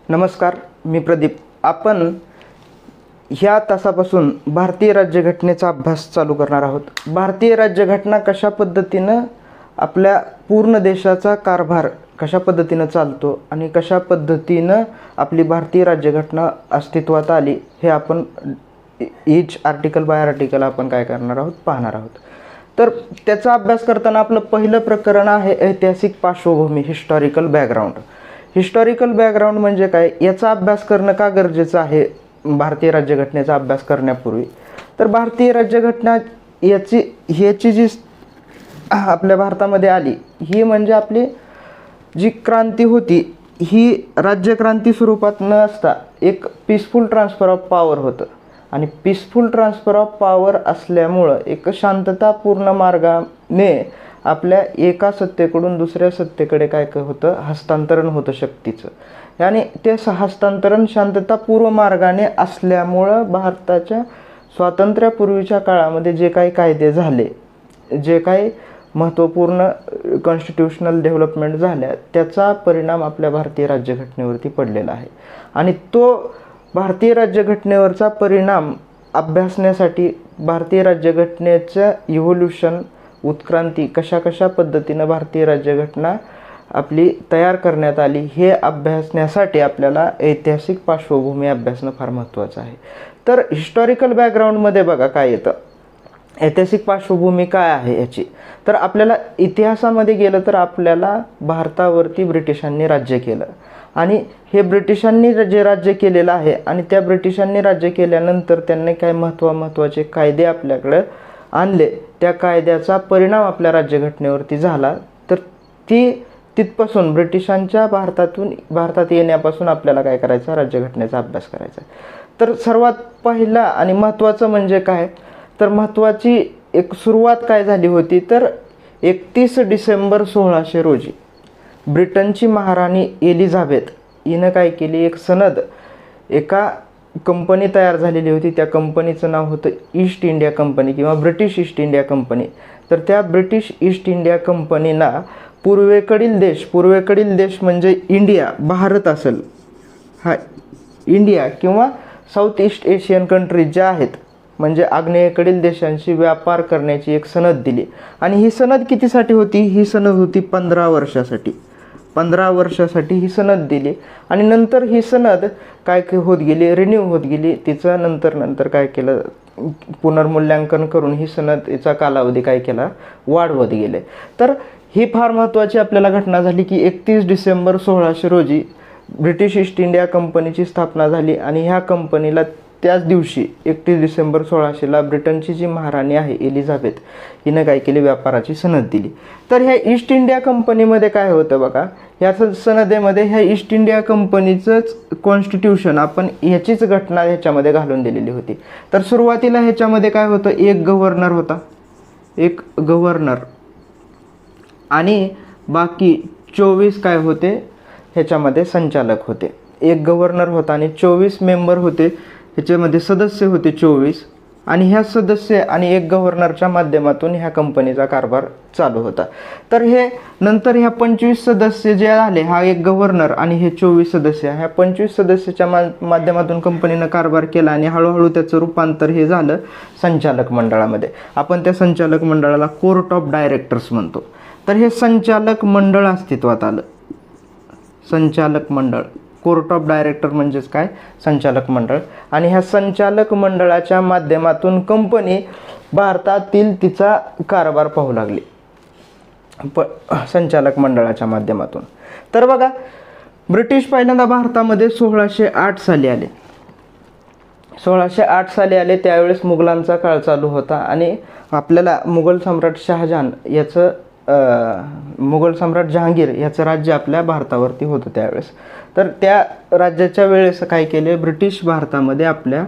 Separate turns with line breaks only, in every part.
नमस्कार, मी प्रदीप. आपण ह्या तासापासून भारतीय राज्यघटनेचा अभ्यास चालू करणार आहोत. भारतीय राज्यघटना कशा पद्धतीनं आपल्या पूर्ण देशाचा कारभार कशा पद्धतीनं चालतो आणि कशा पद्धतीनं आपली भारतीय राज्यघटना अस्तित्वात आली हे आपण ईच आर्टिकल बाय आर्टिकल आपण काय करणार आहोत, पाहणार आहोत. तर त्याचा अभ्यास करताना आपलं पहिलं प्रकरण आहे ऐतिहासिक पार्श्वभूमी, हिस्टॉरिकल बॅकग्राऊंड. हिस्टॉरिकल बॅकग्राऊंड म्हणजे काय, याचा अभ्यास करणं का गरजेचं आहे भारतीय राज्यघटनेचा अभ्यास करण्यापूर्वी? तर भारतीय राज्यघटना ह्याची जी आपल्या भारतामध्ये आली ही म्हणजे आपली जी क्रांती होती ही राज्यक्रांती स्वरूपात न असता एक पीसफुल ट्रान्सफर ऑफ पॉवर होतं. आणि पीसफुल ट्रान्सफर ऑफ पॉवर असल्यामुळं एक शांततापूर्ण मार्गाने आपल्या एका सत्तेकडून दुसऱ्या सत्तेकडे काय होतं, हस्तांतरण होतं शक्तीचं. आणि ते हस्तांतरण शांततापूर्व मार्गाने असल्यामुळं भारताच्या स्वातंत्र्यापूर्वीच्या काळामध्ये जे काही कायदे झाले, जे काही महत्त्वपूर्ण कॉन्स्टिट्यूशनल डेव्हलपमेंट झाल्या, त्याचा परिणाम आपल्या भारतीय राज्यघटनेवरती पडलेला आहे. आणि तो भारतीय राज्यघटनेवरचा परिणाम अभ्यासण्यासाठी भारतीय राज्यघटनेचं इव्होल्युशन, उत्क्रांती कशा पद्धतीनं भारतीय राज्यघटना आपली तयार करण्यात आली हे अभ्यासण्यासाठी आपल्याला ऐतिहासिक पार्श्वभूमी अभ्यासणं फार महत्त्वाचं आहे. तर हिस्टॉरिकल बॅकग्राऊंडमध्ये बघा काय येतं, ऐतिहासिक पार्श्वभूमी काय आहे याची. तर आपल्याला इतिहासामध्ये गेलं तर आपल्याला भारतावरती ब्रिटिशांनी राज्य केलं आणि हे ब्रिटिशांनी जे राज्य केलेलं आहे आणि त्या ब्रिटिशांनी राज्य केल्यानंतर त्यांनी काय महत्त्वाचे कायदे आपल्याकडे आणले, त्या कायद्याचा परिणाम आपल्या राज्यघटनेवरती झाला. तर तिथपासून ब्रिटिशांच्या भारतात येण्यापासून आपल्याला काय करायचं, राज्यघटनेचा अभ्यास करायचा. तर सर्वात पहिला आणि महत्त्वाचं म्हणजे काय, तर महत्त्वाची एक सुरुवात काय झाली होती, तर 31 डिसेंबर 1600 रोजी ब्रिटनची महाराणी एलिझाबेथ हिनं काय केली, एक सनद एका कंपनी तयार झालेली होती. त्या कंपनीचं नाव होतं ईस्ट इंडिया कंपनी किंवा ब्रिटिश ईस्ट इंडिया कंपनी. तर त्या ब्रिटिश ईस्ट इंडिया कंपनीला पूर्वेकडील देश म्हणजे इंडिया, भारत असेल, हा इंडिया किंवा साऊथ ईस्ट एशियन कंट्रीज ज्या आहेत म्हणजे आग्नेयेकडील देशांशी व्यापार करण्याची एक सनद दिली. आणि ही सनद कितीसाठी होती, ही सनद होती 15 वर्षासाठी. 15 वर्षासाठी ही सनद दिली आणि नंतर ही सनद काय होत गेली, रिन्यू होत गेली. तिचं नंतर काय केलं, पुनर्मूल्यांकन करून ही सनदचा कालावधी काय केला, वाढवत गेले. तर ही फार महत्त्वाची आपल्याला घटना झाली की 31 डिसेंबर 1600 रोजी ब्रिटिश ईस्ट इंडिया कंपनीची स्थापना झाली. आणि ह्या कंपनीला त्याच दिवशी 31 डिसेंबर 1600ला ब्रिटनची जी महाराणी आहे एलिझाबेथ हिनं काय केली, व्यापाराची सनद दिली. तर ह्या ईस्ट इंडिया कंपनीमध्ये काय होतं बघा, ह्या सनदेमध्ये ह्या ईस्ट इंडिया कंपनीचंच कॉन्स्टिट्यूशन आपण ह्याचीच घटना ह्याच्यामध्ये घालून दिलेली होती. तर सुरुवातीला ह्याच्यामध्ये काय होतं, एक गव्हर्नर होता, एक गव्हर्नर आणि बाकी 24 काय होते ह्याच्यामध्ये संचालक होते. एक गव्हर्नर होता आणि 24 मेंबर होते, ह्याच्यामध्ये सदस्य होते 24. आणि ह्या सदस्य आणि एक गव्हर्नरच्या माध्यमातून ह्या कंपनीचा कारभार चालू होता. तर हे नंतर ह्या 25 सदस्य जे आले, हा एक गव्हर्नर आणि हे 24 सदस्य, ह्या 25 सदस्याच्या माध्यमातून कंपनीनं कारभार केला आणि हळूहळू त्याचं रूपांतर हे झालं संचालक मंडळामध्ये. आपण त्या संचालक मंडळाला कोर्ट ऑफ डायरेक्टर्स म्हणतो. तर हे संचालक मंडळ अस्तित्वात आलं. संचालक मंडळ, कोर्ट ऑफ डायरेक्टर म्हणजेच काय, संचालक मंडळ. आणि ह्या संचालक मंडळाच्या माध्यमातून कंपनी भारतातील तिचा कारभार पाहू लागली संचालक मंडळाच्या माध्यमातून. तर बघा, ब्रिटिश पहिल्यांदा भारतामध्ये 1608 साली आले. 1608 साली आले, त्यावेळेस मुघलांचा काळ चालू होता आणि आपल्याला मुघल सम्राट शहाजहान याचं मुघल सम्राट जहांगीर याचं राज्य आपल्या भारतावरती होतं त्यावेळेस. तर त्या राज्याच्या वेळेस काय केले, ब्रिटिश भारतामध्ये आपल्या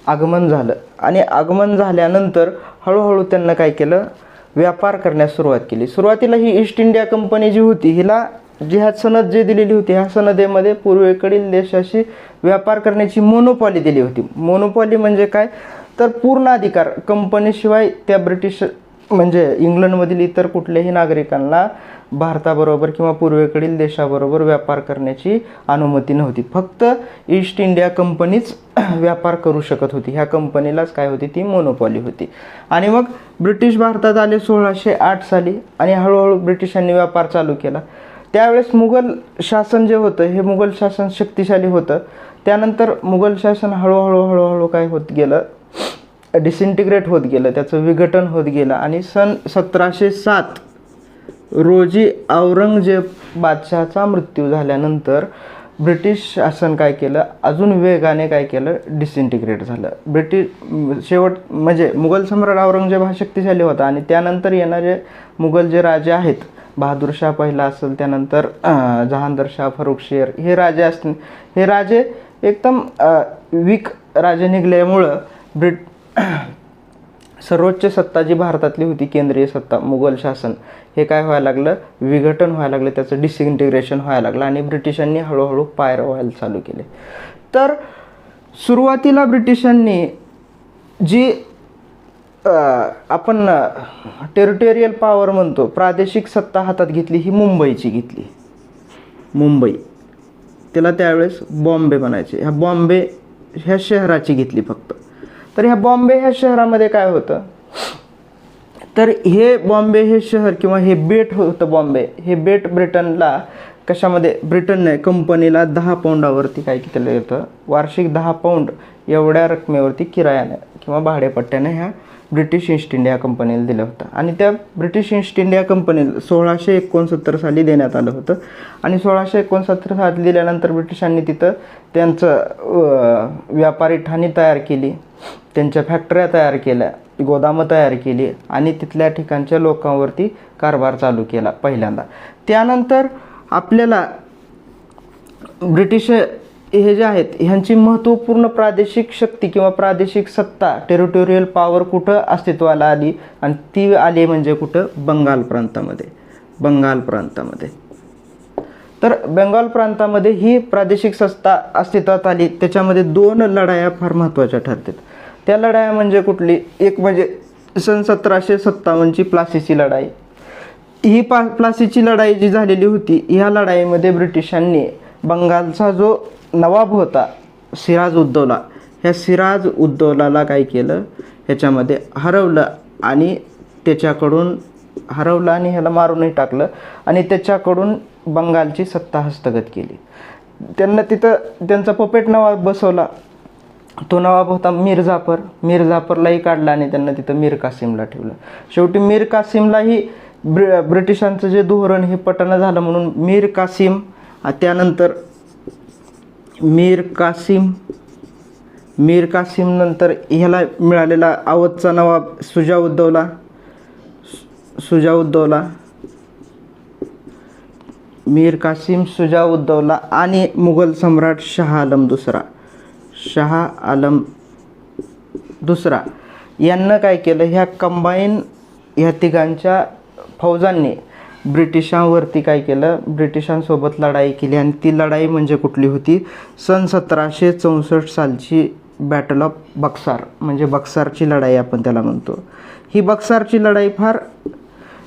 आगमन झालं आणि आगमन झाल्यानंतर हळूहळू त्यांना काय केलं, व्यापार करण्यास सुरुवात केली. सुरुवातीला ही ईस्ट इंडिया कंपनी जी होती हिला जी ह्या सनद जी दिलेली होती, ह्या सनदेमध्ये पूर्वेकडील देशाशी व्यापार करण्याची मोनोपॉली दिली होती. मोनोपॉली म्हणजे काय, तर पूर्ण अधिकार कंपनीशिवाय त्या ब्रिटिश म्हणजे इंग्लंडमधील इतर कुठल्याही नागरिकांना भारताबरोबर किंवा पूर्वेकडील देशाबरोबर व्यापार करण्याची अनुमती नव्हती. फक्त ईस्ट इंडिया कंपनीच व्यापार करू शकत होती. ह्या कंपनीलाच काय होती, ती मोनोपॉली होती. आणि मग ब्रिटिश भारतात आले 1608 साली आणि हळूहळू ब्रिटिशांनी व्यापार चालू केला. त्यावेळेस मुघल शासन जे होतं, हे मुघल शासन शक्तिशाली होतं. त्यानंतर मुघल शासन हळूहळू काय होत गेलं, डिसइंटिग्रेट होत गेलं, त्याचं विघटन होत गेलं. आणि सन 1707 रोजी औरंगजेब बादशहाचा मृत्यू झाल्यानंतर ब्रिटिश शासन काय केलं, अजून वेगाने काय केलं, डिसइंटिग्रेट झालं. शेवट म्हणजे मुघल सम्राट औरंगजेब हा शक्तिशाली होता आणि त्यानंतर येणारे मुघल जे राजे आहेत, बहादूर शाह पहिला असेल, त्यानंतर जहांगीर शाह, फरुखशेर, हे राजे असतील, हे राजे एकदम वीक राजे निघाल्यामुळं सर्वोच्च सत्ता जी भारतातली होती, केंद्रीय सत्ता, मुघल शासन, हे काय व्हायला लागलं, विघटन व्हायला लागलं, त्याचं डिसइंटिग्रेशन व्हायला लागलं आणि ब्रिटिशांनी हळूहळू पाय रोवायला चालू केले. तर सुरुवातीला ब्रिटिशांनी जी आपण टेरिटोरियल पॉवर म्हणतो, प्रादेशिक सत्ता हातात घेतली, ही मुंबईची घेतली. मुंबई, त्याला त्यावेळेस बॉम्बे म्हणायचे. ह्या बॉम्बे ह्या शहराची घेतली फक्त. तर ह्या बॉम्बे ह्या शहरामध्ये काय होतं, तर हे बॉम्बे हे शहर किंवा हे बेट होतं बॉम्बे, हे बेट ब्रिटनला कशामध्ये, ब्रिटनने कंपनीला 10 पौंडावरती काय केलं होतं, वार्षिक 10 पौंड एवढ्या रकमेवरती किरायाने किंवा भाडेपट्ट्याने ह्या ब्रिटिश ईस्ट इंडिया कंपनीला दिलं होतं. आणि त्या ब्रिटिश ईस्ट इंडिया कंपनीला 1669 साली देण्यात आलं होतं. आणि 1669 साली दिल्यानंतर ब्रिटिशांनी तिथं त्यांचं व्यापारी ठाणी तयार केली, त्यांच्या फॅक्टऱ्या तयार केल्या, गोदामं तयार केली आणि तिथल्या ठिकाणच्या लोकांवरती कारभार चालू केला पहिल्यांदा. त्यानंतर आपल्याला ब्रिटिश हे जे आहेत, ह्यांची महत्त्वपूर्ण प्रादेशिक शक्ती किंवा प्रादेशिक सत्ता, टेरिटोरियल पॉवर कुठं अस्तित्वाला आली, आणि ती आली म्हणजे कुठं, बंगाल प्रांतामध्ये. बंगाल प्रांतामध्ये. तर बंगाल प्रांतामध्ये ही प्रादेशिक सत्ता अस्तित्वात आली. त्याच्यामध्ये 2 लढाया फार महत्त्वाच्या ठरतात. त्या लढाया म्हणजे कुठली, एक म्हणजे सन 1757ची प्लासीची लढाई. ही प्लासीची लढाई जी झालेली होती, ह्या लढाईमध्ये ब्रिटिशांनी बंगालचा जो नवाब होता सिराज उद्दौला, ह्या सिराज उद्दौलाला काय केलं, ह्याच्यामध्ये हरवलं आणि त्याच्याकडून हरवलं आणि ह्याला मारूनही टाकलं आणि त्याच्याकडून बंगालची सत्ता हस्तगत केली. त्यांना तिथं त्यांचा पपेट नवाब बसवला. तो नवाब होता मीर जाफर. मीर जाफरलाही काढला आणि त्यांना तिथं मीर कासिमला ठेवलं. शेवटी मीर कासिमलाही ब्रिटिशांचं जे धोरण हे पटना झालं म्हणून मीर कासिम, त्यानंतर मीर कासिम नंतर ह्याला मिळालेला अवधचा नवाब सुजाउद्दौला, मीर कासिम, सुजाउद्दौला आणि मुघल सम्राट शाह आलम दुसरा यांना काय केलं, ह्या कंबाईन ह्या तिघांच्या फौजांनी ब्रिटिशांवरती काय केलं, ब्रिटिशांसोबत लढाई केली. आणि ती लढाई म्हणजे कुठली होती, सन 1764 सालची बॅटल ऑफ बक्सार, म्हणजे बक्सारची लढाई आपण त्याला म्हणतो. ही बक्सारची लढाई फार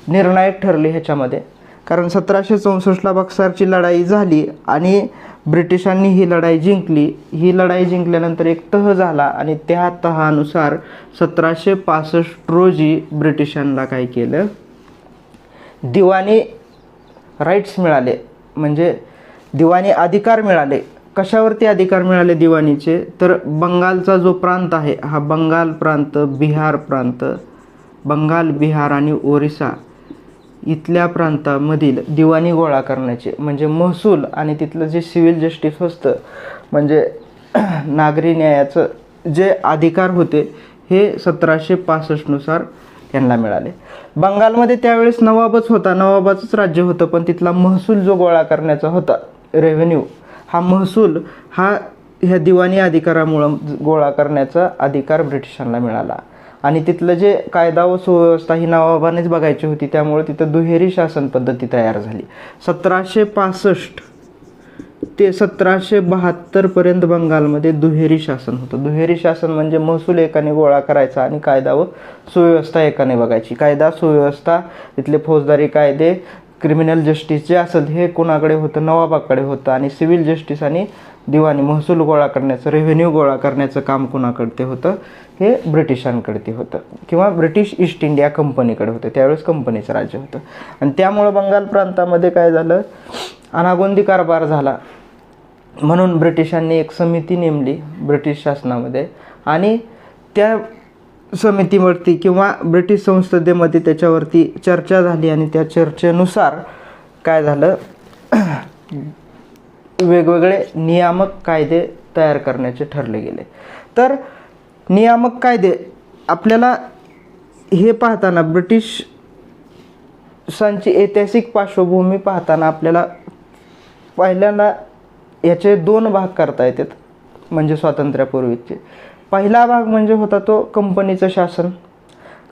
निर्णायक ठरली ह्याच्यामध्ये, कारण 1764ला बक्सारची लढाई झाली आणि ब्रिटिशांनी ही लढाई जिंकली. ही लढाई जिंकल्यानंतर एक तह झाला आणि त्या तहानुसार 1765 रोजी ब्रिटिशांना काय केलं, दिवाणी राईट्स मिळाले, म्हणजे दिवाणी अधिकार मिळाले. कशावरती अधिकार मिळाले दिवाणीचे, तर बंगालचा जो प्रांत आहे, हा बंगाल प्रांत, बंगाल, बिहार आणि ओरिसा इथल्या प्रांतामधील दिवाणी गोळा करण्याचे, म्हणजे महसूल आणि तिथलं जे सिव्हिल जस्टिस होतं, म्हणजे नागरी न्यायाचं जे अधिकार होते, हे 1765 नुसार त्यांना मिळाले. बंगालमध्ये त्यावेळेस नवाबच होता, नवाबाचंच राज्य होतं, पण तिथला महसूल जो गोळा करण्याचा होता, रेव्हेन्यू, हा महसूल हा ह्या दिवाणी अधिकारामुळं गोळा करण्याचा अधिकार ब्रिटिशांना मिळाला. आणि तिथलं जे कायदा व सुव्यवस्था ही नवाबानेच बघायची होती, त्यामुळे तिथं दुहेरी शासन पद्धती तयार झाली. 1765 ते 1772 पर्यंत बंगालमध्ये दुहेरी शासन होतं. दुहेरी शासन म्हणजे महसूल एकाने गोळा करायचा आणि कायदा व सुव्यवस्था एकाने बघायची. कायदा सुव्यवस्था, तिथले फौजदारी कायदे, क्रिमिनल जस्टिस जे असेल हे कोणाकडे होतं, नवाबाकडे होतं. आणि सिव्हिल जस्टिस आणि दिवाणी, महसूल गोळा करण्याचं, रेव्हेन्यू गोळा करण्याचं काम कोणाकडे होतं, हे ब्रिटिशांकडे होतं किंवा ब्रिटिश ईस्ट इंडिया कंपनीकडे होतं. त्यावेळेस कंपनीचं राज्य होतं. आणि त्यामुळं बंगाल प्रांतामध्ये काय झालं, अनागोंदी कारभार झाला. म्हणून ब्रिटिशांनी एक समिती नेमली ब्रिटिश शासनामध्ये आणि त्या समितीवरती किंवा ब्रिटिश संसदेमध्ये त्याच्यावरती चर्चा झाली आणि त्या चर्चेनुसार काय झालं, वेगवेगळे नियामक कायदे तयार करण्याचे ठरले गेले. तर नियामक कायदे आपल्याला हे पाहताना ब्रिटिशांची ऐतिहासिक पार्श्वभूमी पाहताना आपल्याला पहिल्यांदा याचे 2 भाग करता येतात म्हणजे स्वातंत्र्यापूर्वीचे. पहिला भाग म्हणजे होता तो कंपनीचं शासन.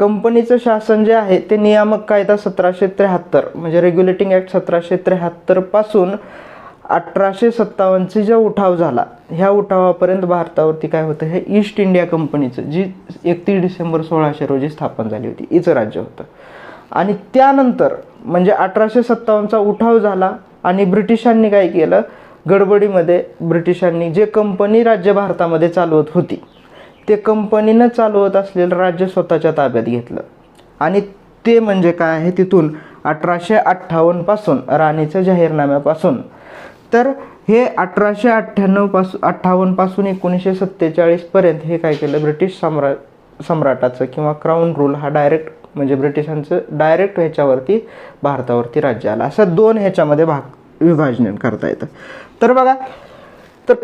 कंपनीचं शासन जे आहे ते नियामक कायदा 1773 म्हणजे रेग्युलेटिंग ॲक्ट 1773 पासून 1857 जो उठाव झाला, ह्या उठावापर्यंत भारतावरती काय होतं, हे ईस्ट इंडिया कंपनीचं जी 31 डिसेंबर 1600 रोजी स्थापन झाली होती, हिचं राज्य होतं. आणि त्यानंतर म्हणजे 1857चा उठाव झाला आणि ब्रिटिशांनी काय केलं, गडबडीमध्ये ब्रिटिशांनी जे कंपनी राज्य भारतामध्ये चालवत होती ते कंपनीनं चालवत असलेलं राज्य स्वतःच्या ताब्यात घेतलं. आणि ते म्हणजे काय आहे, तिथून 1858 पासून राणीच्या जाहीरनाम्यापासून तर हे 1858 पासून 1947 पर्यंत हे काय केलं, ब्रिटिश सम्राटाचं किंवा क्राऊन रूल हा डायरेक्ट म्हणजे ब्रिटिशांचं डायरेक्ट ह्याच्यावरती भारतावरती राज्य आलं. असं 2 ह्याच्यामध्ये विभाजन करता येतं. तर बघा, तर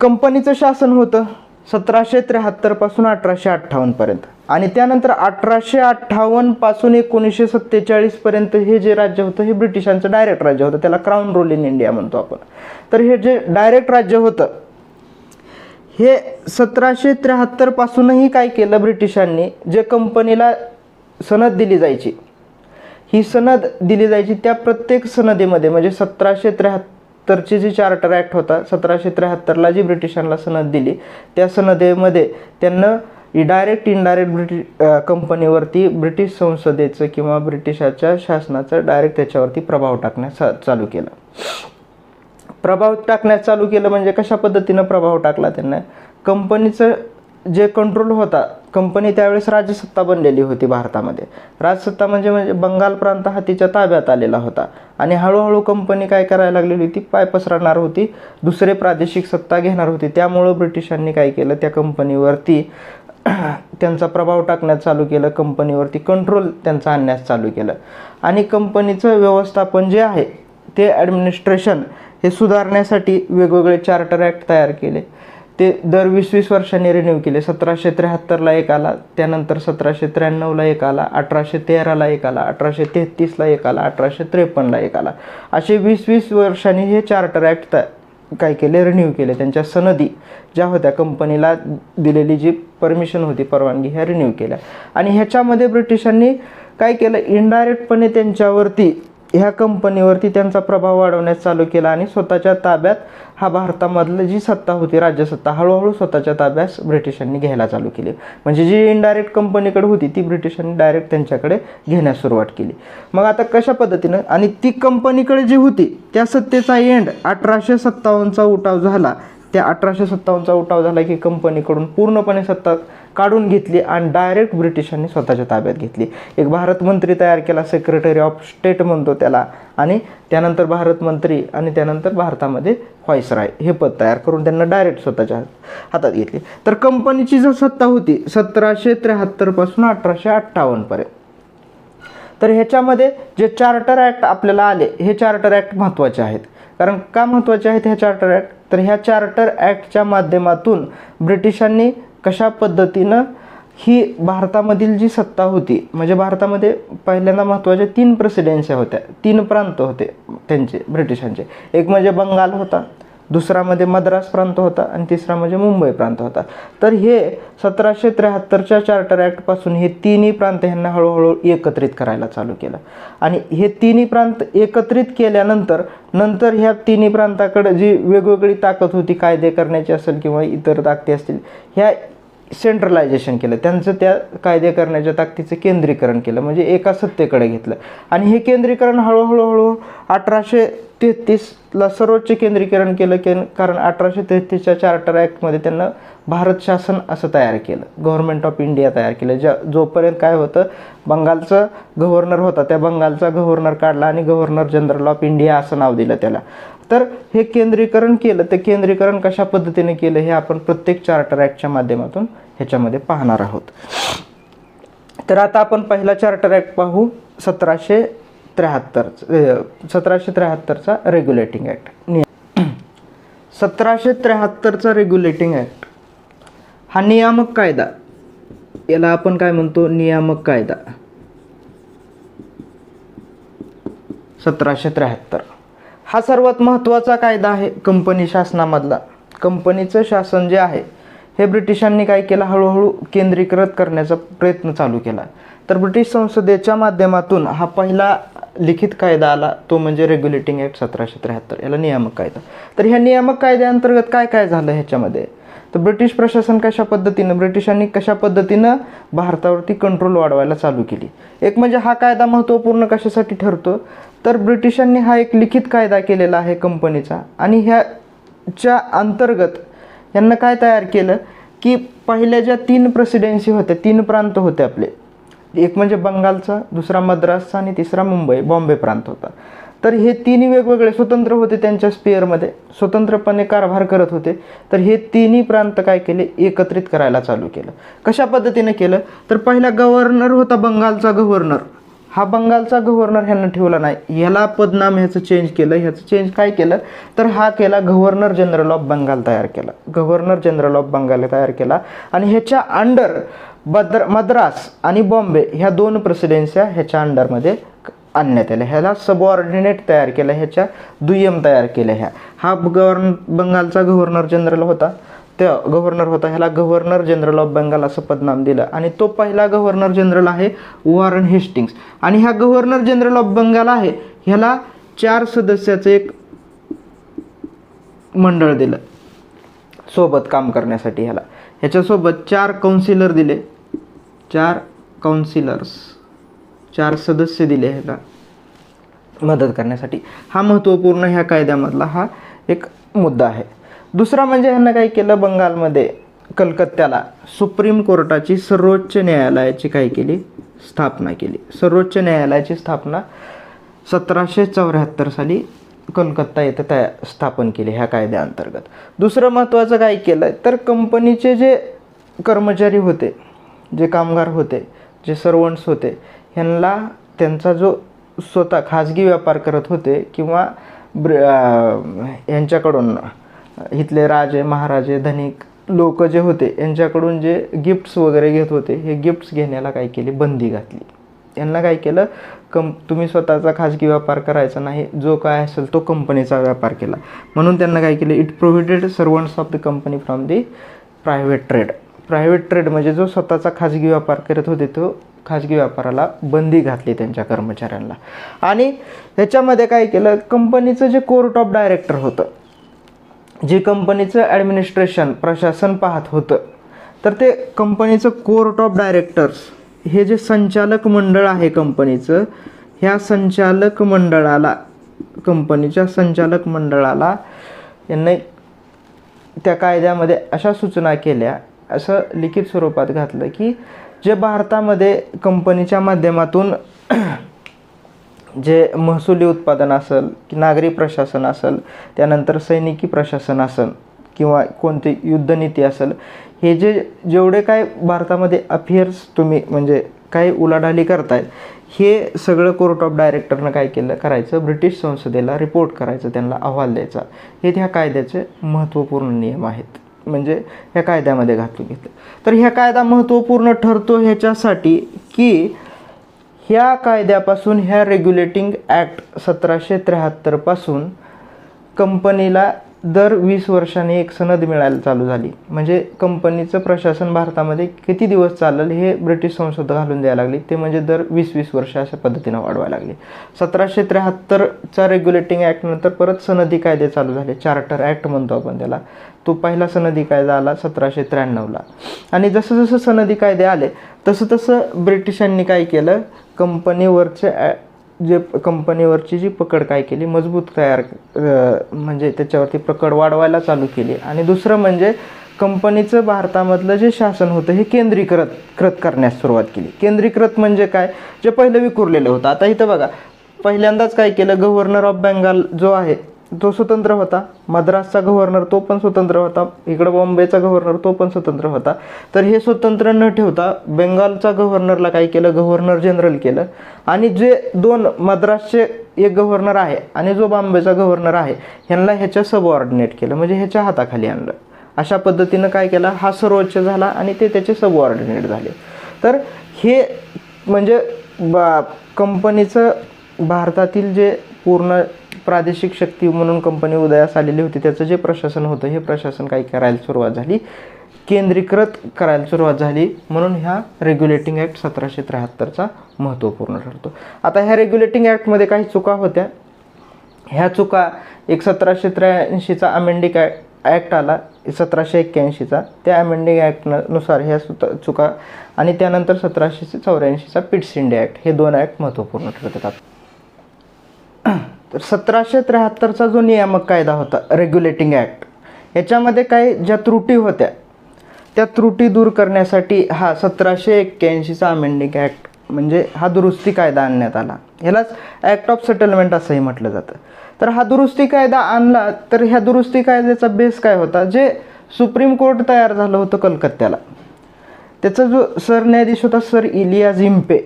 कंपनीचं शासन होतं 1773 पासून 1858 पर्यंत आणि त्यानंतर 1858 पासून 1947 पर्यंत हे जे राज्य होतं हे ब्रिटिशांचं डायरेक्ट राज्य होतं. त्याला क्राऊन रूल इन इंडिया म्हणतो आपण. तर हे जे डायरेक्ट राज्य होतं हे 1773 पासूनही काय केलं, ब्रिटिशांनी जे कंपनीला सनद दिली जायची, ही सनद दिली जायची त्या प्रत्येक सनदेमध्ये म्हणजे 1773ची जी चार्टर ॲक्ट होता, 1773ला जी ब्रिटिशांना सनद दिली त्या सनदेमध्ये त्यांना डायरेक्ट इनडायरेक्ट कंपनीवरती ब्रिटिश संसदेचं किंवा ब्रिटिशाच्या शासनाचं डायरेक्ट त्याच्यावरती प्रभाव टाकण्यास चालू केलं. प्रभाव टाकण्यास चालू केलं म्हणजे कशा पद्धतीनं प्रभाव टाकला त्यांना, कंपनीचं जे कंट्रोल होता, कंपनी त्यावेळेस राजसत्ता बनलेली होती भारतामध्ये. राजसत्ता म्हणजे बंगाल प्रांत हा तिच्या ताब्यात आलेला होता आणि हळूहळू कंपनी काय करायला लागलेली होती, पाय पसरणार होती, दुसरे प्रादेशिक सत्ता घेणार होती. त्यामुळं ब्रिटिशांनी काय केलं, त्या कंपनीवरती त्यांचा प्रभाव टाकण्यास चालू केलं, कंपनीवरती कंट्रोल त्यांचा आणण्यास चालू केलं आणि कंपनीचं व्यवस्थापन जे आहे ते ॲडमिनिस्ट्रेशन हे सुधारण्यासाठी वेगवेगळे चार्टर ॲक्ट तयार केले. ते दर 20-20 वर्षांनी रिन्यू केले. 1773ला एक आला, त्यानंतर 1793ला एक आला, 1813ला एक आला, 1833ला एक आला, 1853ला एक आला. असे 20-20 वर्षांनी हे चार्टर ॲक्ट काय केले, रिन्यू केले. त्यांच्या सनदी ज्या होत्या, कंपनीला दिलेली जी परमिशन होती, परवानगी, ह्या रिन्यू केल्या. आणि ह्याच्यामध्ये ब्रिटिशांनी काय केलं, इनडायरेक्टपणे त्यांच्यावरती, ह्या कंपनीवरती त्यांचा प्रभाव वाढवण्यास चालू केला आणि स्वतःच्या ताब्यात हा भारतामधली जी सत्ता होती, राज्यसत्ता, हळूहळू स्वतःच्या ताब्यात ब्रिटिशांनी घ्यायला चालू केली. म्हणजे जी इनडायरेक्ट कंपनीकडे होती ती ब्रिटिशांनी डायरेक्ट त्यांच्याकडे घेण्यास सुरुवात केली. मग आता कशा पद्धतीनं, आणि ती कंपनीकडे जी होती त्या सत्तेचा एंड 1857चा उठाव झाला. त्या 1857चा उठाव झाला की कंपनीकडून पूर्णपणे सत्ता काढून घेतली आणि डायरेक्ट ब्रिटिशांनी स्वतःच्या ताब्यात घेतली. एक भारत मंत्री तयार केला, सेक्रेटरी ऑफ स्टेट म्हणतो त्याला, आणि त्यानंतर भारत मंत्री आणि त्यानंतर भारतामध्ये व्हाईसराय हे पद तयार करून त्यांना डायरेक्ट स्वतःच्या हातात घेतली. तर कंपनीची जी सत्ता होती 1773 पासून 1858 पर्यंत. तर ह्याच्यामध्ये जे चार्टर ॲक्ट आपल्याला आले, हे चार्टर ॲक्ट महत्त्वाचे आहेत. कारण का महत्त्वाचे आहेत ह्या चार्टर ॲक्ट, तर ह्या चार्टर ॲक्टच्या माध्यमातून ब्रिटिशांनी कशा पद्धतीनं ही भारतामधील जी सत्ता होती, म्हणजे भारतामध्ये पहिल्यांदा महत्त्वाच्या 3 प्रेसिडेन्सी होत्या, 3 प्रांत होते त्यांचे, ब्रिटिशांचे. एक म्हणजे बंगाल होता, दुसरा मध्ये मद्रास प्रांत होता आणि तिसरा म्हणजे मुंबई प्रांत होता. तर हे 1773च्या चार्टर ॲक्टपासून हे तिन्ही प्रांत ह्यांना हळूहळू एकत्रित करायला चालू केलं. आणि हे तिन्ही प्रांत एकत्रित केल्यानंतर ह्या तिन्ही प्रांताकडे जी वेगवेगळी ताकद होती कायदे करण्याची असेल किंवा इतर ताकदी असतील, ह्या सेंट्रलायझेशन केलं. त्यांचं त्या कायदे करण्याच्या ताकदीचं केंद्रीकरण केलं, म्हणजे एका सत्तेकडे घेतलं. आणि हे केंद्रीकरण हळूहळू 1833ला सर्वोच्च केंद्रीकरण केलं कारण 1833च्या चार्टर ॲक्टमध्ये त्यांना भारत शासन असं तयार केलं, गव्हर्नमेंट ऑफ इंडिया तयार केलं. जोपर्यंत काय होतं, बंगालचं गव्हर्नर होता, त्या बंगालचा गव्हर्नर काढला आणि गव्हर्नर जनरल ऑफ इंडिया असं नाव दिलं त्याला. तर हे केंद्रीकरण केलं. ते केंद्रीकरण कशा पद्धतीने केलं हे आपण प्रत्येक चार्टर ॲक्टच्या माध्यमातून ह्याच्यामध्ये पाहणार आहोत. तर आता आपण पहिला चार्टर ॲक्ट पाहू, 1773चा रेग्युलेटिंग ॲक्ट. 1773चा रेग्युलेटिंग ॲक्ट हा नियामक कायदा, याला आपण काय म्हणतो, नियामक कायदा. 1773 हा सर्वात महत्त्वाचा कायदा आहे कंपनी शासनामधला. कंपनीचं शासन जे आहे हे ब्रिटिशांनी काय केलं, हळूहळू केंद्रीकृत करण्याचा प्रयत्न चालू केला. तर ब्रिटिश संसदेच्या माध्यमातून हा पहिला लिखित कायदा आला, तो म्हणजे रेग्युलेटिंग ॲक्ट 1773, याला नियामक कायदा. तर ह्या नियामक कायद्याअंतर्गत काय काय झालं ह्याच्यामध्ये, तर ब्रिटिशांनी कशा पद्धतीनं भारतावरती कंट्रोल वाढवायला चालू केली. एक म्हणजे हा कायदा महत्त्वपूर्ण कशासाठी ठरतो, तर ब्रिटिशांनी हा एक लिखित कायदा केलेला आहे कंपनीचा. आणि ह्याच्या अंतर्गत यांना काय तयार केलं की पहिल्या ज्या 3 प्रेसिडेन्सी होत्या, 3 प्रांत होते आपले, एक म्हणजे बंगालचा, दुसरा मद्रासचा आणि तिसरा बॉम्बे प्रांत होता. तर हे तिन्ही वेगवेगळे स्वतंत्र होते, त्यांच्या स्पेअरमध्ये स्वतंत्रपणे कारभार करत होते. तर हे तिन्ही प्रांत काय केले, एकत्रित करायला चालू केलं. कशा पद्धतीने केलं, तर पहिला गव्हर्नर होता बंगालचा गव्हर्नर. हा बंगालचा गव्हर्नर ह्यांना ठेवला नाही, ह्याला पदनाम ह्याचं चेंज केलं. ह्याचं चेंज काय केलं, तर हा केला गव्हर्नर जनरल ऑफ बंगाल तयार केला. गव्हर्नर जनरल ऑफ बंगाल तयार केला आणि ह्याच्या अंडर मद्रास आणि बॉम्बे ह्या 2 प्रेसिडेन्स्या ह्याच्या अंडरमध्ये आणण्यात आल्या. ह्याला सबऑर्डिनेट तयार केलं, ह्याच्या दुय्यम तयार केल्या. हा बंगालचा गव्हर्नर जनरल होता, ह्याला गव्हर्नर जनरल ऑफ बंगाल असं पदनाम दिलं. आणि तो पहिला गव्हर्नर जनरल आहे वॉरन हेस्टिंग्स. आणि ह्या गव्हर्नर जनरल ऑफ बंगाल आहे, ह्याला 4 सदस्याचं एक मंडळ दिलं सोबत काम करण्यासाठी. ह्याच्यासोबत 4 काउन्सिलर दिले, 4 सदस्य दिले ह्याला मदत करण्यासाठी. हा महत्त्वपूर्ण ह्या कायद्यामधला हा एक मुद्दा आहे. दुसरा म्हणजे ह्यांना काय केलं, बंगालमध्ये कलकत्त्याला सुप्रीम कोर्टाची, सर्वोच्च न्यायालयाची काय केली, स्थापना केली. सर्वोच्च न्यायालयाची स्थापना 1774 साली कलकत्ता येथे स्थापन केली ह्या कायद्याअंतर्गत. दुसरं महत्त्वाचं काय केलं, तर कंपनीचे जे कर्मचारी होते, जे कामगार होते, जे सर्वंट्स होते, ह्यांना त्यांचा जो स्वतः खाजगी व्यापार करत होते किंवा यांच्याकडून इथले राजे महाराजे धनिक लोक जे होते यांच्याकडून जे गिफ्ट्स वगैरे घेत होते, हे गिफ्ट्स घेण्याला काय केली, बंदी घातली. यांना काय केलं, तुम्ही स्वतःचा खाजगी व्यापार करायचा नाही, जो काय असेल तो कंपनीचा व्यापार केला. म्हणून त्यांना काय केलं, it prohibited servants of the company from the private trade. Private trade म्हणजे जो स्वतःचा खाजगी व्यापार करत होते, तो खाजगी व्यापाराला बंदी घातली त्यांच्या कर्मचाऱ्यांना. आणि ह्याच्यामध्ये काय केलं, कंपनीचं जे कोर्ट ऑफ डायरेक्टर होतं, जे कंपनीचं ॲडमिनिस्ट्रेशन प्रशासन पाहत होतं, तर ते कंपनीचं कोर्ट ऑफ डायरेक्टर्स हे जे संचालक मंडळ आहे कंपनीचं, ह्या संचालक मंडळाला, कंपनीच्या संचालक मंडळाला यांनी त्या कायद्यामध्ये अशा सूचना केल्या, असं लिखित स्वरूपात घातलं की जे भारतामध्ये कंपनीच्या माध्यमातून जे महसुली उत्पादन असेल की नागरी प्रशासन असेल, त्यानंतर सैनिकी प्रशासन असेल किंवा कोणती युद्धनीती असेल, हे जेवढे काय भारतामध्ये अफेअर्स तुम्ही म्हणजे काही उलाढाली करतायत, हे सगळं कोर्ट ऑफ डायरेक्टरनं काय करायचं, ब्रिटिश संसदेला रिपोर्ट करायचं, त्यांना अहवाल द्यायचा. हे ह्या कायद्याचे महत्त्वपूर्ण नियम आहेत, म्हणजे ह्या कायद्यामध्ये घातून घेतलं. तर ह्या कायदा महत्त्वपूर्ण ठरतो ह्याच्यासाठी की ह्या कायद्यापासून, ह्या रेग्युलेटिंग ॲक्ट 1773 पासून कंपनीला दर 20 वर्षांनी एक सनद मिळायला चालू झाली. म्हणजे कंपनीचं प्रशासन भारतामध्ये किती दिवस चालेल हे ब्रिटिश संसद घालून द्यायला लागली. ते म्हणजे दर 20-20 वर्ष अशा पद्धतीनं वाढवायला लागली. 1773चा रेग्युलेटिंग ॲक्टनंतर परत सनदी कायदे चालू झाले. चार्टर ॲक्ट म्हणतो आपण त्याला. तो पहिला सनदी कायदा आला 1793ला. आणि जसं जसं सनदी कायदे आले तसं तसं ब्रिटिशांनी काय केलं, कंपनीवरची जी पकड काय केली, मजबूत म्हणजे त्याच्यावरती पकड वाढवायला चालू केली. आणि दुसरं म्हणजे कंपनीचं भारतामधलं जे शासन होतं हे केंद्रीकृत करण्यास सुरुवात केली. केंद्रीकृत म्हणजे काय, जे पहिलं विखुरलेलं होतं. आता इथं बघा, पहिल्यांदाच काय केलं, गव्हर्नर ऑफ बेंगाल जो आहे तो स्वतंत्र होता. मद्रासचा गव्हर्नर तो पण स्वतंत्र होता. इकडं बॉम्बेचा गव्हर्नर तो पण स्वतंत्र होता. तर हे स्वतंत्र न ठेवता बेंगालचा गव्हर्नरला काय केलं, गव्हर्नर जनरल केलं. आणि जे 2 मद्रासचे एक गव्हर्नर आहे आणि जो बॉम्बेचा गव्हर्नर आहे ह्यांना ह्याच्या सबऑर्डिनेट केलं, म्हणजे ह्याच्या हाताखाली आणलं. अशा पद्धतीनं काय केलं, हा सर्वोच्च झाला आणि ते त्याचे सबऑर्डिनेट झाले. तर हे म्हणजे कंपनीचं भारतातील जे पूर्ण प्रादेशिक शक्ती म्हणून कंपनी उदयास आलेली होती त्याचं जे प्रशासन होतं हे प्रशासन काय करायला सुरुवात झाली, केंद्रीकृत करायला सुरुवात झाली. म्हणून ह्या रेग्युलेटिंग ॲक्ट 1773चा महत्त्वपूर्ण ठरतो. आता ह्या रेग्युलेटिंग ॲक्टमध्ये काही चुका होत्या. ह्या चुका एक 1783चा अमेंडिंग ॲक्ट आला 1781चा, त्या अमेंडिंग ॲक्टनुसार ह्या चुका, आणि त्यानंतर 1784चा पिट्स इंडिया ॲक्ट, हे 2 ॲक्ट महत्त्वपूर्ण ठरतात. तर 1773चा जो नियामक कायदा होता रेग्युलेटिंग ॲक्ट, ह्याच्यामध्ये काही ज्या त्रुटी होत्या त्या त्रुटी दूर करण्यासाठी हा 1781चा अमेंडिंग ॲक्ट म्हणजे हा दुरुस्ती कायदा आणण्यात आला. ह्यालाच ॲक्ट ऑफ सेटलमेंट असंही म्हटलं जातं. तर हा दुरुस्ती कायदा आणला. तर ह्या दुरुस्ती कायद्याचा बेस काय होता, जे सुप्रीम कोर्ट तयार झालं होतं कलकत्त्याला, त्याचा जो सरन्यायाधीश होता सर इलियास इम्पे,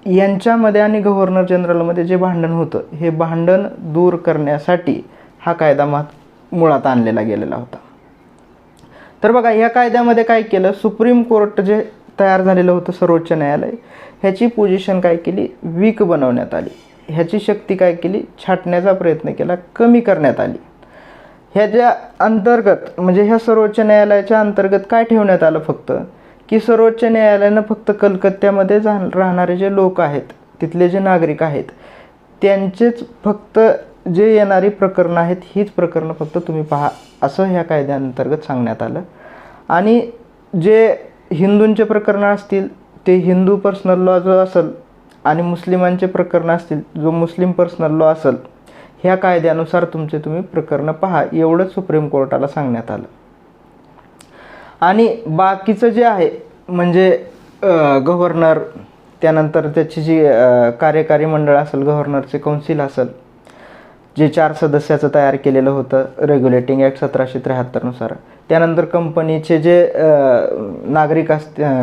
यांच्यामध्ये आणि गव्हर्नर जनरलमध्ये जे भांडण होतं हे भांडण दूर करण्यासाठी हा कायदा मुळात आणलेला गेलेला होता. तर बघा, या कायद्यामध्ये काय केलं, सुप्रीम कोर्ट जे तयार झालेलं होतं सर्वोच्च न्यायालय, ह्याची पोझिशन काय केली, वीक बनवण्यात आली. ह्याची शक्ती काय केली, छाटण्याचा प्रयत्न केला, कमी करण्यात आली. ह्याच्या अंतर्गत म्हणजे ह्या सर्वोच्च न्यायालयाच्या अंतर्गत काय ठेवण्यात आलं फक्त, की सर्वोच्च न्यायालयानं फक्त कलकत्त्यामध्ये अंतर्गत जे लोक आहेत, तिथले जे नागरिक आहेत, त्यांचेच फक्त जे येणारी प्रकरणं आहेत हीच प्रकरणं फक्त तुम्ही पहा, असं ह्या कायद्याअंतर्गत सांगण्यात आलं. आणि जे हिंदूंचे प्रकरणं असतील ते हिंदू पर्सनल लॉ जो असेल, आणि मुस्लिमांचे प्रकरणं असतील जो मुस्लिम पर्सनल लॉ असेल, ह्या कायद्यानुसार तुम्ही प्रकरणं पहा, एवढंच सुप्रीम कोर्टाला सांगण्यात आलं. आणि बाकीचं जे आहे म्हणजे गव्हर्नर, त्यानंतर त्याची जी कार्यकारी मंडळ असेल, गव्हर्नरचे कौन्सिल असेल, जे 4 सदस्याचं तयार केलेलं होतं रेग्युलेटिंग ॲक्ट 1773नुसार, त्यानंतर कंपनीचे जे नागरिक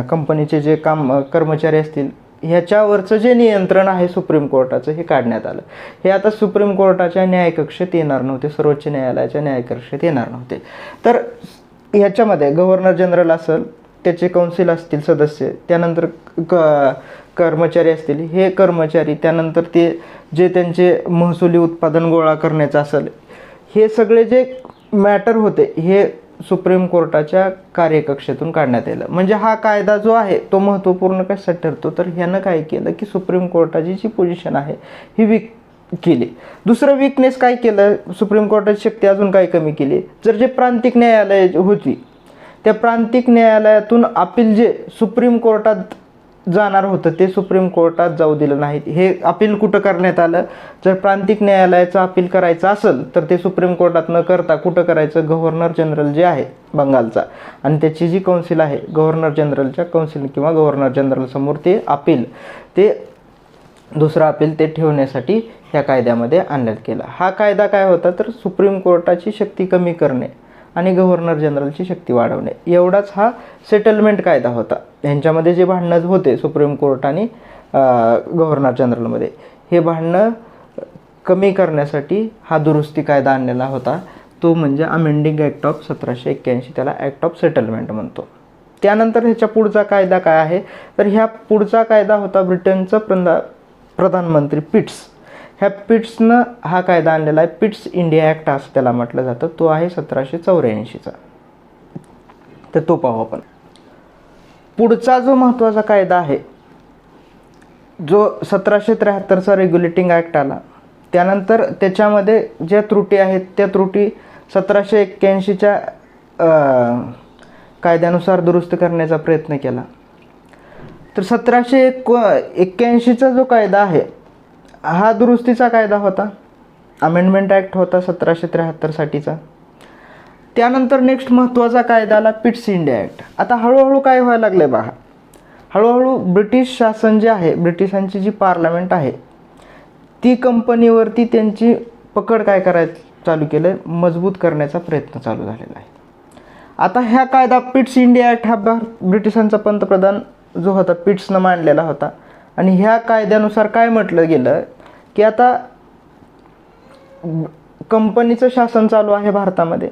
कंपनीचे जे कर्मचारी असतील, ह्याच्यावरचं जे नियंत्रण आहे सुप्रीम कोर्टाचं हे काढण्यात आलं. हे आता सुप्रीम कोर्टाच्या न्यायकक्षेत येणार नव्हते, सर्वोच्च न्यायालयाच्या न्यायकक्षेत येणार नव्हते. तर ह्याच्यामध्ये गव्हर्नर जनरल असेल, त्याचे कौन्सिल असतील सदस्य, त्यानंतर कर्मचारी असतील, हे कर्मचारी, त्यानंतर ते जे त्यांचे महसुली उत्पादन गोळा करण्याचं असेल, हे सगळे जे मॅटर होते हे सुप्रीम कोर्टाच्या कार्यकक्षेतून काढण्यात आलं. म्हणजे हा कायदा जो आहे तो महत्त्वपूर्ण कशासाठी ठरतो, तर ह्यानं काय केलं की सुप्रीम कोर्टाची जी पोझिशन आहे ही वीक केली. दुसरं वीकनेस काय केलं, सुप्रीम कोर्टाची शक्ती अजून काय कमी केली, जर जे प्रांतिक न्यायालय होती त्या प्रांतिक न्यायालयातून अपील जे सुप्रीम कोर्टात जाणार होतं ते सुप्रीम कोर्टात जाऊ दिलं नाही. हे अपील कुठं करण्यात आलं, जर प्रांतिक न्यायालयाचं अपील करायचं असेल तर ते सुप्रीम कोर्टात न करता कुठं करायचं, गव्हर्नर जनरल जे आहे बंगालचा आणि त्याची जी कौन्सिल आहे गव्हर्नर जनरलच्या कौन्सिल किंवा गव्हर्नर जनरल समोर ते अपील, ते दुसरा अपील ते ठेवण्यासाठी ह्या कायद्यामध्ये आणण्यात केला. हा कायदा काय होता तर सुप्रीम कोर्टाची शक्ती कमी करणे आणि गव्हर्नर जनरलची शक्ती वाढवणे, एवढाच हा सेटलमेंट कायदा होता. यांच्यामध्ये जे भांडणं होते सुप्रीम कोर्ट आणि गव्हर्नर जनरलमध्ये, हे भांडणं कमी करण्यासाठी हा दुरुस्ती कायदा आणलेला होता. तो म्हणजे अमेंडिंग ॲक्ट ऑफ 1781, त्याला ॲक्ट ऑफ सेटलमेंट म्हणतो. त्यानंतर ह्याच्या पुढचा कायदा काय आहे तर ह्या पुढचा कायदा होता ब्रिटनचा प्रधानमंत्री पिट्स. ह्या पिट्सनं हा कायदा आणलेला आहे. पिट्स इंडिया ॲक्ट असं त्याला म्हटलं जातं. तो आहे 1784चा. तर तो पाहू आपण. पुढचा जो महत्त्वाचा कायदा आहे, जो 1773चा रेग्युलेटिंग ॲक्ट आला, त्यानंतर त्याच्यामध्ये ज्या त्रुटी आहेत त्या त्रुटी 1781च्या कायद्यानुसार दुरुस्त करण्याचा प्रयत्न केला. तर 1781चा जो कायदा आहे हा दुरुस्तीचा कायदा होता. अमेंडमेंट ॲक्ट होता 1773साठीचा. त्यानंतर नेक्स्ट महत्त्वाचा कायदा आला पिट्स इंडिया ॲक्ट. आता हळूहळू काय व्हायला लागलं आहे बघा, हळूहळू ब्रिटिश शासन जे आहे, ब्रिटिशांची जी पार्लमेंट आहे ती कंपनीवरती त्यांची पकड काय करायचं चालू केलं आहे, मजबूत करण्याचा प्रयत्न चालू झालेला आहे. आता ह्या कायदा पिट्स इंडिया ॲक्ट हा ब्रिटिशांचा पंतप्रधान जो होता पिट्सनं मांडलेला होता. आणि ह्या कायद्यानुसार काय म्हटलं गेलं की आता कंपनीचं शासन चालू आहे भारतामध्ये.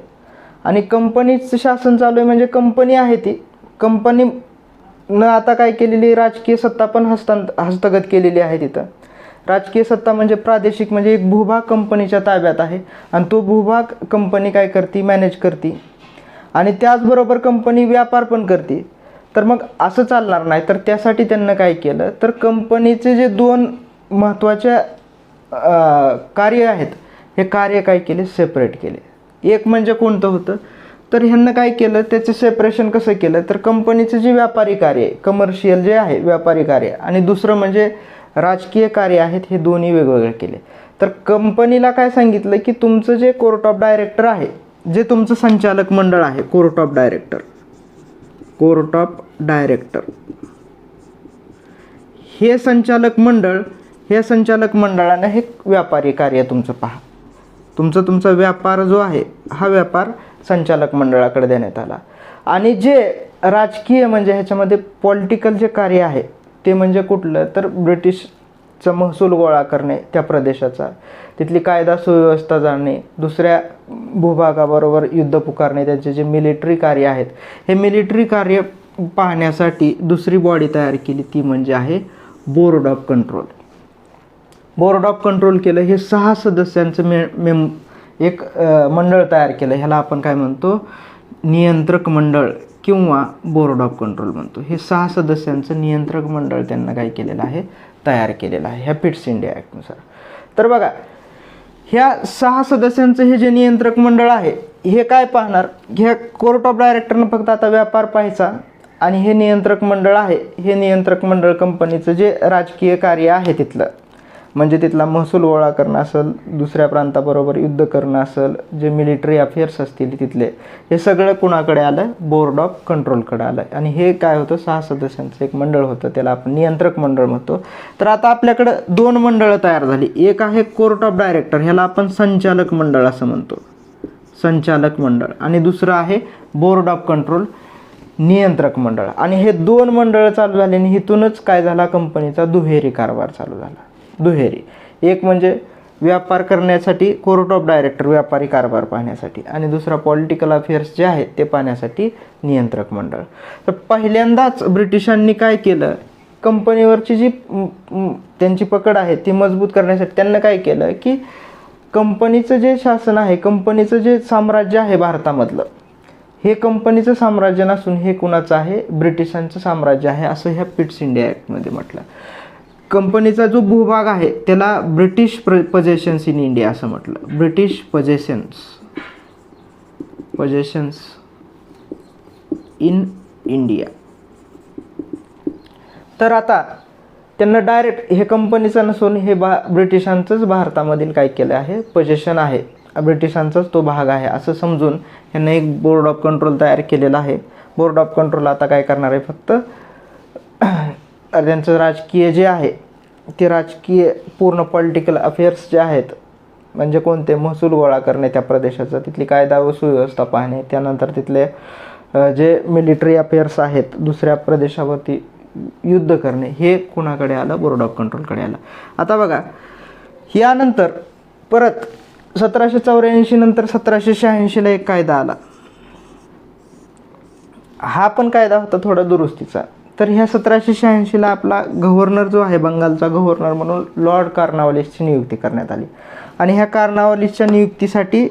आणि कंपनीचं शासन चालू आहे म्हणजे कंपनी आहे, ती कंपनीनं आता काय केलेली, राजकीय सत्ता पण हस्तगत केलेली आहे तिथं. राजकीय सत्ता म्हणजे प्रादेशिक, म्हणजे एक भूभाग कंपनीच्या ताब्यात आहे आणि तो भूभाग कंपनी काय करते, मॅनेज करते. आणि त्याचबरोबर कंपनी व्यापार पण करते. तर मग असं चालणार नाही. तर त्यासाठी त्यांनी काय केलं, तर कंपनीचे जे दोन महत्त्वाच्या कार्य आहेत हे कार्य काय केले, सेपरेट केले. एक म्हणजे कोणतं होतं, तर ह्यांना काय केलं, त्याचं सेपरेशन कसं केलं, तर कंपनीचं जे व्यापारी कार्य आहे, कमर्शियल जे आहे व्यापारी कार्य, आणि दुसरं म्हणजे राजकीय कार्य आहेत, हे दोन्ही वेगवेगळे केले. तर कंपनीला काय सांगितलं की तुमचं जे कोर्ट ऑफ डायरेक्टर आहे, जे तुमचं संचालक मंडळ आहे, कोर्ट ऑफ डायरेक्टर हे संचालक मंडळ, हे संचालक मंडळाने हे व्यापारी कार्य तुमचं पहा. तुमचा व्यापार जो आहे हा व्यापार संचालक मंडळाकडे देण्यात आला. आणि जे राजकीय म्हणजे ह्याच्यामध्ये पॉलिटिकल जे कार्य आहे ते म्हणजे कुठलं, तर ब्रिटिशचा महसूल गोळा करणे त्या प्रदेशाचा, तिथली कायदा सुव्यवस्था जाणणे, दुसऱ्या भूभागाबरोबर युद्ध पुकारणे, त्यांचे जे मिलिटरी कार्य आहेत हे मिलिटरी कार्य पाहण्यासाठी दुसरी बॉडी तयार केली, ती म्हणजे आहे board of control. Board of control केलं. हे 6 सदस्यांचं एक मंडळ तयार केलं. ह्याला आपण काय म्हणतो, नियंत्रक मंडळ किंवा बोर्ड ऑफ कंट्रोल म्हणतो. हे 6 सदस्यांचं नियंत्रक मंडळ त्यांना काय केलेलं आहे, तयार केलेलं आहे ह्या पिट्स इंडिया ॲक्टनुसार. तर बघा, ह्या 6 सदस्यांचं हे जे नियंत्रक मंडळ आहे हे काय पाहणार, ह्या कोर्ट ऑफ डायरेक्टरनं फक्त आता व्यापार पाहायचा. आणि हे नियंत्रक मंडळ आहे, हे नियंत्रक मंडळ कंपनीचं जे राजकीय कार्य आहे तिथलं, म्हणजे तिथला महसूल गोळा करणं असेल, दुसऱ्या प्रांताबरोबर युद्ध करणं असेल, जे मिलिटरी अफेअर्स असतील तिथले, हे सगळं कुणाकडे आलं, बोर्ड ऑफ कंट्रोलकडे आलं. आणि हे काय होतं, 6 सदस्यांचं एक मंडळ होतं, त्याला आपण नियंत्रक मंडळ म्हणतो. तर आता आपल्याकडं 2 मंडळं तयार झाली. एक आहे कोर्ट ऑफ डायरेक्टर, ह्याला आपण संचालक मंडळ असं म्हणतो, संचालक मंडळ. आणि दुसरं आहे बोर्ड ऑफ कंट्रोल, नियंत्रक मंडळ. आणि हे 2 मंडळ चालू झाले आणि इथूनच काय झाला, कंपनीचा दुहेरी कारभार चालू झाला. दुहेरी, एक म्हणजे व्यापार करण्यासाठी कोर्ट ऑफ डायरेक्टर, व्यापारी कारभार पाहण्यासाठी, आणि दुसरा पॉलिटिकल अफेअर्स जे आहेत ते पाहण्यासाठी नियंत्रक मंडळ. तर पहिल्यांदाच ब्रिटिशांनी काय केलं, कंपनीवरची जी त्यांची पकड आहे ती मजबूत करण्यासाठी त्यांना काय केलं की कंपनीचं जे शासन आहे, कंपनीचं जे साम्राज्य आहे भारतामधलं, हे कंपनीचं साम्राज्य नसून हे कुणाचं आहे, ब्रिटिशांचं साम्राज्य आहे, असं ह्या पिट्स इंडिया ॲक्टमध्ये म्हटलं. कंपनीचा जो भूभाग आहे त्याला ब्रिटिश पजेशन्स इन इंडिया असं म्हटलं, ब्रिटिश पजेशन्स इन इंडिया. तर आता त्यांना डायरेक्ट हे कंपनीचं नसून हे ब्रिटिशांचंच भारतामधील काय केलं आहे, पजेशन आहे, ब्रिटिशांचाच तो भाग आहे असं समजून यांना एक बोर्ड ऑफ कंट्रोल तयार केलेला आहे. बोर्ड ऑफ कंट्रोल आता काय करणार आहे, फक्त त्यांचं राजकीय जे आहे ते राजकीय पूर्ण पॉलिटिकल अफेअर्स जे आहेत, म्हणजे कोणते, महसूल गोळा करणे त्या प्रदेशाचा, तिथली कायदा व सुव्यवस्था पाहणे, त्यानंतर तिथले जे मिलिटरी अफेअर्स आहेत, दुसऱ्या प्रदेशावरती युद्ध करणे, हे कुणाकडे आलं, बोर्ड ऑफ कंट्रोलकडे आलं. आता बघा, यानंतर परत 1784 नंतर 1786ला एक कायदा आला. हा पण कायदा होता थोडा दुरुस्तीचा. तर ह्या 1786ला आपला गव्हर्नर जो आहे, बंगालचा गव्हर्नर म्हणून लॉर्ड कॉर्नवालिसची नियुक्ती करण्यात आली. आणि ह्या कॉर्नवालिसच्या नियुक्तीसाठी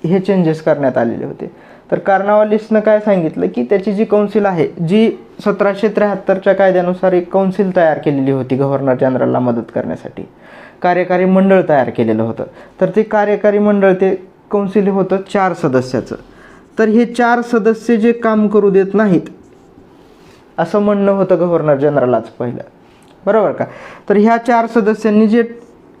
हे चेंजेस करण्यात आलेले होते. तर कॉर्नवालिसनं काय सांगितलं की त्याची जी कौन्सिल आहे, जी 1773च्या कायद्यानुसार एक कौन्सिल तयार केलेली होती गव्हर्नर जनरलला मदत करण्यासाठी, कार्यकारी मंडळ तयार केलेलं होतं. तर ते कार्यकारी मंडळ, ते कौन्सिल होतं 4 सदस्याचं. तर हे 4 सदस्य जे काम करू देत नाहीत असं म्हणणं होतं गव्हर्नर जनरलाच पहिलं, बरोबर का. तर ह्या 4 सदस्यांनी जे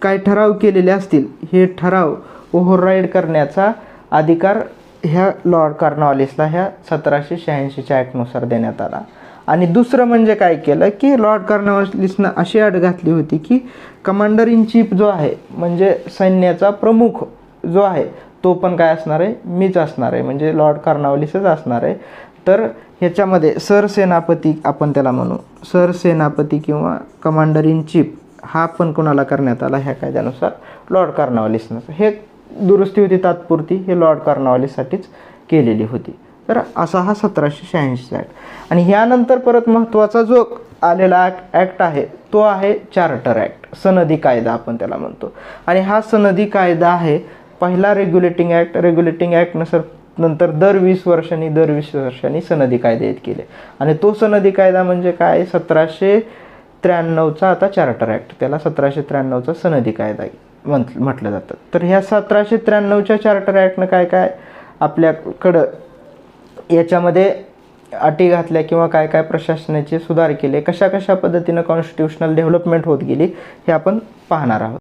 काय ठराव केलेले असतील, हे ठराव ओव्हरराईड करण्याचा अधिकार ह्या लॉर्ड कॉर्नवालिसला ह्या 1786च्या ॲक्टनुसार देण्यात आला. आणि दुसरं म्हणजे काय केलं की लॉर्ड कॉर्नवालिसनं अशी अट घातली होती की कमांडर इन चीफ जो आहे, म्हणजे सैन्याचा प्रमुख जो आहे, तो पण काय असणार आहे, मीच असणार आहे, म्हणजे लॉर्ड कॉर्नवालिसच असणार आहे. तर ह्याच्यामध्ये सरसेनापती आपण त्याला म्हणू, सरसेनापती किंवा कमांडर इन चीफ हा पण कोणाला करण्यात आला ह्या कायद्यानुसार, लॉर्ड कॉर्नवालिसनं. हे दुरुस्ती होती तात्पुरती, हे लॉर्ड कॉर्नवालिससाठीच केलेली होती. तर असा हा 1786 ॲक्ट. आणि ह्यानंतर परत महत्त्वाचा जो आलेला ॲक्ट आहे तो आहे चार्टर ॲक्ट, सनदी कायदा आपण त्याला म्हणतो. आणि हा सनदी कायदा आहे पहिला रेग्युलेटिंग ॲक्ट. रेग्युलेटिंग ॲक्ट नंतर दर 20 वर्षांनी सनदी कायदे येत केले. आणि तो सनदी कायदा म्हणजे काय, 1793चा आता चार्टर ॲक्ट, त्याला 1793चा सनदी कायदा म्हटलं जातं. तर ह्या 1793च्या चार्टर ॲक्टनं काय काय आपल्याकडं याच्यामध्ये अटी घातल्या किंवा काय काय प्रशासनाचे सुधार केले, कशा कशा पद्धतीनं कॉन्स्टिट्यूशनल डेव्हलपमेंट होत गेली, हे आपण पाहणार आहोत.